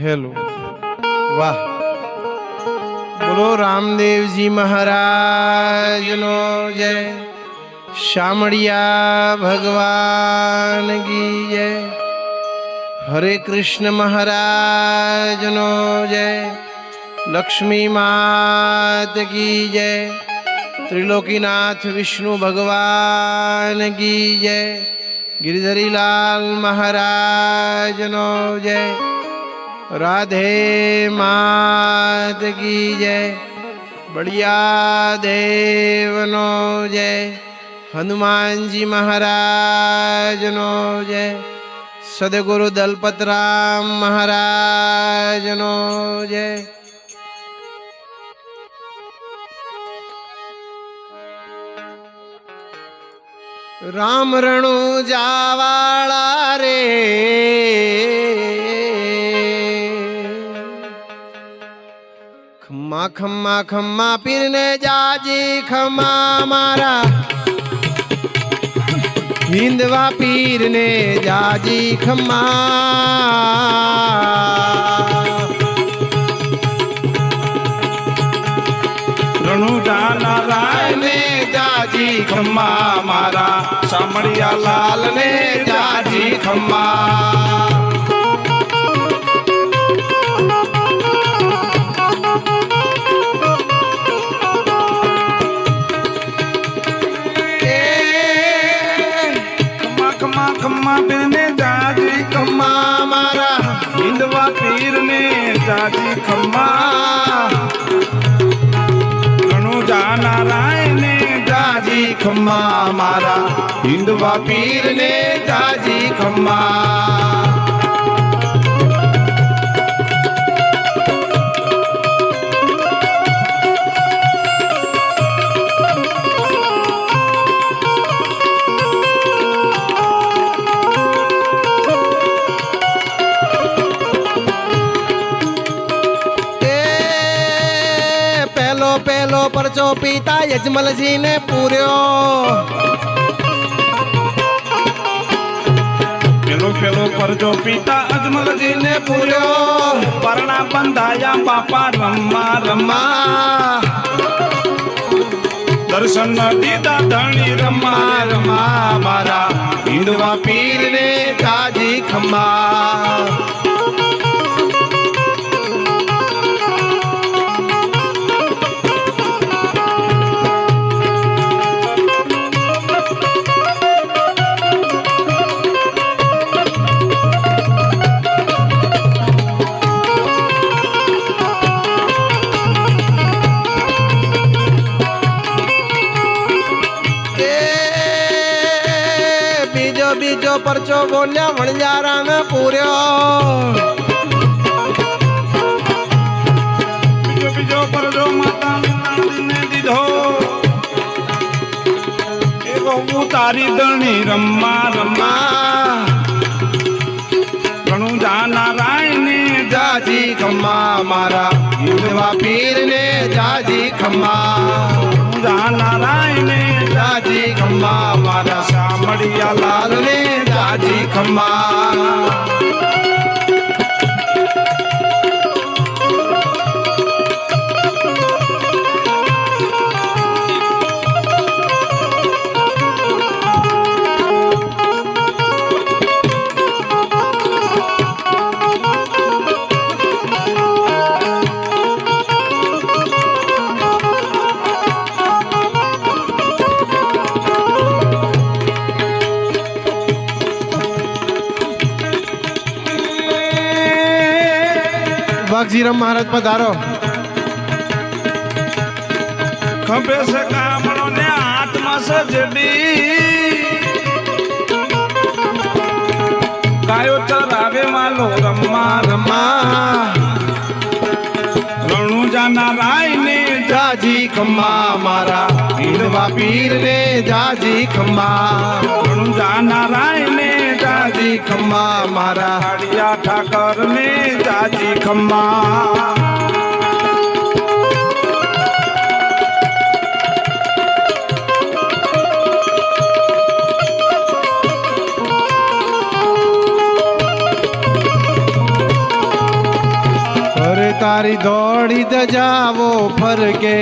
Hello वाह बोलो रामदेव जी महाराज no जय शामड़िया भगवान की जय हरे कृष्ण महाराज नो जय लक्ष्मी मात की जय त्रिलोकीनाथ विष्णु भगवान की जय गिरधरी लाल महाराज नो जय राधे मात की जय बढ़िया देव नो जय हनुमान जी महाराज नो जय सदगुरु दलपत राम महाराज नो जय। राम रणु जावाला रे खम्मा खम्मा खम्मा पीर ने जाजी खम्मा मारा हिंदवा पीर ने जाजी खम्मा रणु जाना राय ने जाजी खम्मा मारा सामड़िया लाल ने जाजी खम्मा खम्मा खम्मा पीर ने जाजी खम्मा मारा हिंदवा पीर ने जाजी खम्मा जाना राय ने जाजी खम्मा मारा हिंदवा पीर ने जाजी खम्मा पेलो परचो पीता यजमल जी ने पूर्यो पेलो परचो पीता अजमल जी ने पूर्यो परना बंधाया बापा रम्मा रम्मा दर्शन दीदा धनी रम्मा रम्मा मारा हिंदवा पीर ने जाजी खम्मा बीजो परचो बोलिया वणजारा में पूर्यो बीजो परचो माता ने दीधो एगो उतारी दणी रम्मा रम्मा रणु जाना राय ने जाजी खम्मा मारा हिंदवा पीर ने जाजी खम्मा जाना राय ने जाजी खम्मा मारा सामड़िया लाल ने जाजी खम्मा बागजीराम महाराज पधारो खंबे से कामड़ो ने आत्मा सजडी गायो चरावे मालो रम्मा रम्मा रणु जाना राय ने जाजी खम्मा मारा हिंदवा पीर ने जाजी खम्मा रणु जाना राय ने जाजी खम्मा मारा हड़िया ठाकर ने जाजी खम्मा તારી દોડી દજાવો ફરકે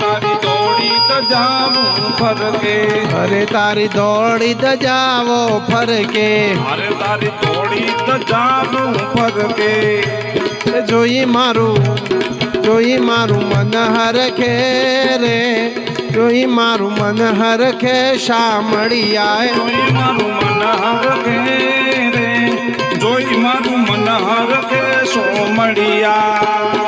તારી દોડી દજાવું ફરકે અરે તારી દોડી દજાવો ફરકે અરે તારી દોડી દજાવું ફરકે જોઈ મારું મન હરખે રે જોઈ મારું મન હરખે શામળિયાએ જોઈ મારું મન હરખે રે જોઈ મારું મન હરખે સોમળિયા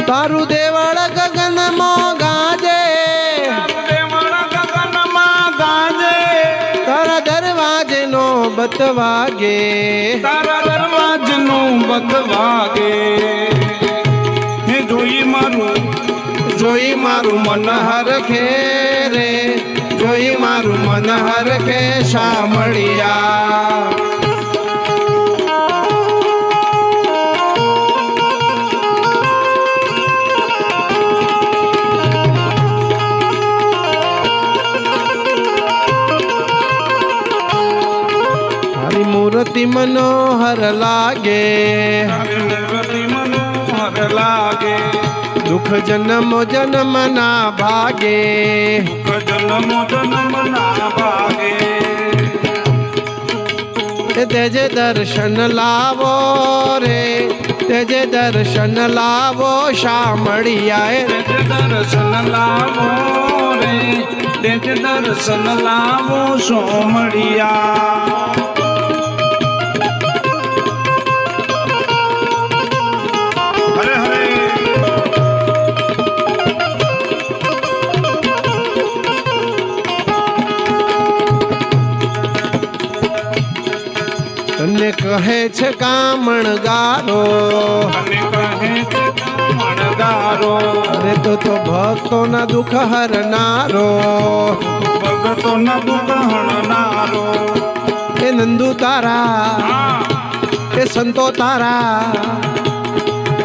તારું દેવળ ગગનમાં ગાજે ગગનમાં ગાજે તારા દરવાજે નો બતવાગે તારા દરવાજનું બદવાગે હે જોઈ મારું મન હરખે રે જોઈ મારું મન હરખે શામળિયા મૂર્તિ મનોહર લાગે મૂર્તિ મનોહર લાગે દુઃખ જન્મ જન્મ ના ભાગે જન્મ જન્મ ના ભાગે તેજે દર્શન લાવો રે તેજે દર્શન લાવો શામળિયાએ તેજ દર્શન લાવો રે તેજ દર્શન લાવો સોમળિયા હરે હરે તને કહે છે કામણગારો અને કહે છે મણગારો અરે તો ભક્તોના દુઃખ હરનારો ભગતોના દુઃખ હણનારો એ નંદુ તારા એ સંતો તારા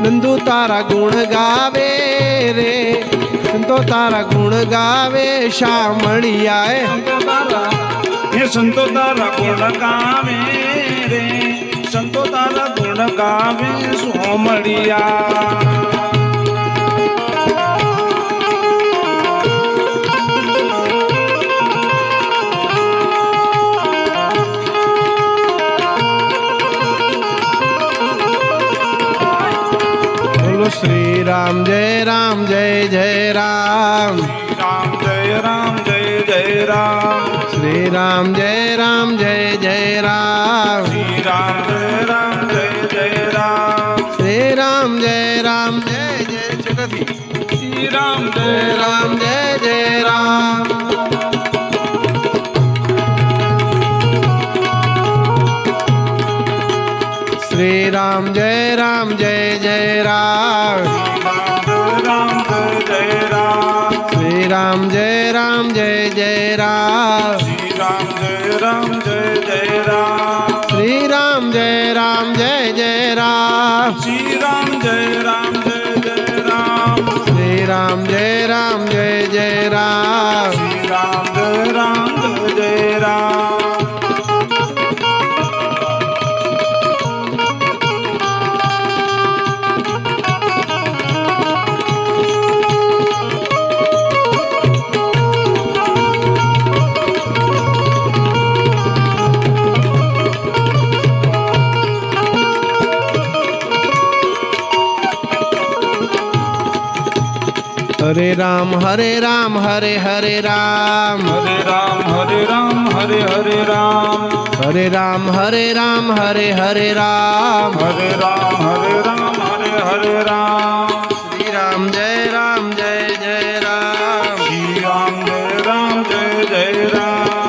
નંદુ તારા ગુણ ગાવે રે સંતો તારા ગુણ ગાવે શામળિયાએ હે સંતો તારા ગુણ ગાવે રે સંતો તારા ગુણ ગાવે સોમળિયા શ્રી રામ જય રામ જય જય રામ રામ જય રામ જય જય રામ શ્રી રામ જય રામ જય જય રામ શ્રી રામ જય રામ જય જય રામ શ્રી રામ જય રામ જય જય જગતી શ્રી રામ જય જય રામ જય જય રામ શ્રી રામ જય રામ જય જય રામ રામ જય જય રામ શ્રી રામ જય રામ જય જય રામ શ્રી રામ જય રામ જય જય રામ શ્રી રામ જય રામ જય જય રામ શ્રી રામ જય રામ જય જય રામ શ્રી રામ જય રામ જય જય રામ શ્રી રામ જય રામ જય જય રામ હરે રામ હરે રામ હરે હરે રામ હરે રામ હરે રામ હરે હરે રામ હરે રામ હરે રામ હરે હરે રામ હરે રામ હરે રામ હરે હરે રામ શ્રી રામ જય રામ જય જય રામ શ્રી રામ જય રામ જય જય રામ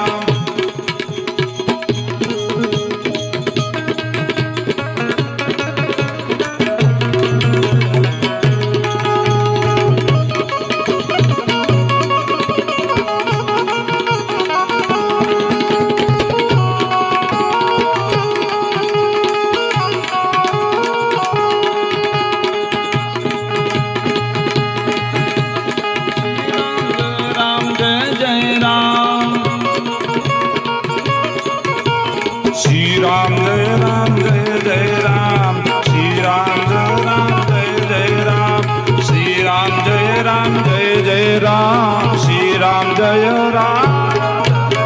રામ શ્રી રામ જય રામ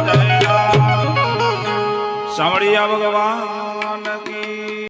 જય રામ સાંભળીયા ભગવાન